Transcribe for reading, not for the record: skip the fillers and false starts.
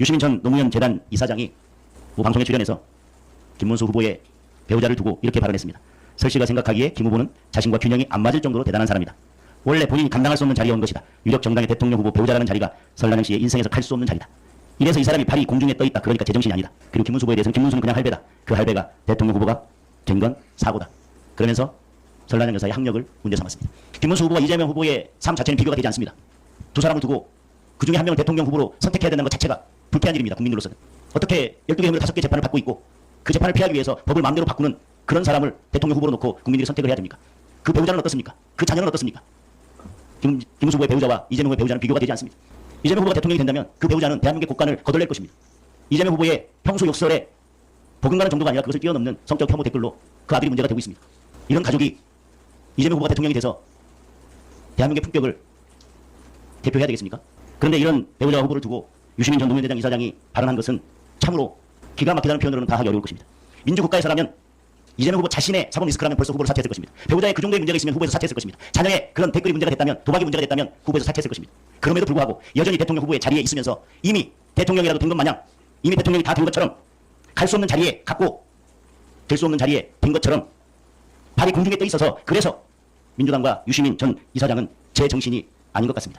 유시민 전 노무현 재단 이사장이 모 방송에 출연해서 김문수 후보의 배우자를 두고 이렇게 발언했습니다. 설 씨가 생각하기에 김 후보는 자신과 균형이 안 맞을 정도로 대단한 사람이다. 원래 본인이 감당할 수 없는 자리에 온 것이다. 유력 정당의 대통령 후보 배우자라는 자리가 설란영 씨의 인생에서 갈 수 없는 자리다. 이래서 이 사람이 팔이 공중에 떠 있다. 그러니까 제정신이 아니다. 그리고 김문수 후보에 대해서는 김문수는 그냥 할배다. 그 할배가 대통령 후보가 된 건 사고다. 그러면서 설란영 여사의 학력을 문제 삼았습니다. 김문수 후보와 이재명 후보의 삶 자체는 비교가 되지 않습니다. 두 사람을 두고 그중에 한 명을 대통령 후보로 선택해야 된다는 것 자체가 불쾌한 일입니다. 국민으로서는. 어떻게 12개 혐의로 5개 재판을 받고 있고 그 재판을 피하기 위해서 법을 마음대로 바꾸는 그런 사람을 대통령 후보로 놓고 국민들이 선택을 해야 됩니까? 그 배우자는 어떻습니까? 그 자녀는 어떻습니까? 김문수 후보의 배우자와 이재명 후보의 배우자는 비교가 되지 않습니다. 이재명 후보가 대통령이 된다면 그 배우자는 대한민국의 국간을 거덜낼 것입니다. 이재명 후보의 평소 욕설에 버금가는 정도가 아니라 그것을 뛰어넘는 성적 혐오 댓글로 그 아들이 문제가 되고 있습니다. 이런 가족이 이재명 후보가 대통령이 돼서 대한민국의 품격을 대표해야 되겠습니까? 그런데 이런 배우자 후보를 두고 유시민 전 노무현 대장 이사장이 발언한 것은 참으로 기가 막히다는 표현으로는 다 하기 어려울 것입니다. 민주국가에서라면 이재명 후보 자신의 사법 리스크라면 벌써 후보를 사퇴했을 것입니다. 배우자의 그 정도의 문제가 있으면 후보에서 사퇴했을 것입니다. 자녀의 그런 댓글이 문제가 됐다면, 도박이 문제가 됐다면 후보에서 사퇴했을 것입니다. 그럼에도 불구하고 여전히 대통령 후보의 자리에 있으면서 이미 대통령이라도 된 것 마냥, 이미 대통령이 다 된 것처럼 갈 수 없는 자리에 갔고 될 수 없는 자리에 된 것처럼 발이 공중에 떠 있어서 그래서 민주당과 유시민 전 이사장은 제 정신이 아닌 것 같습니다.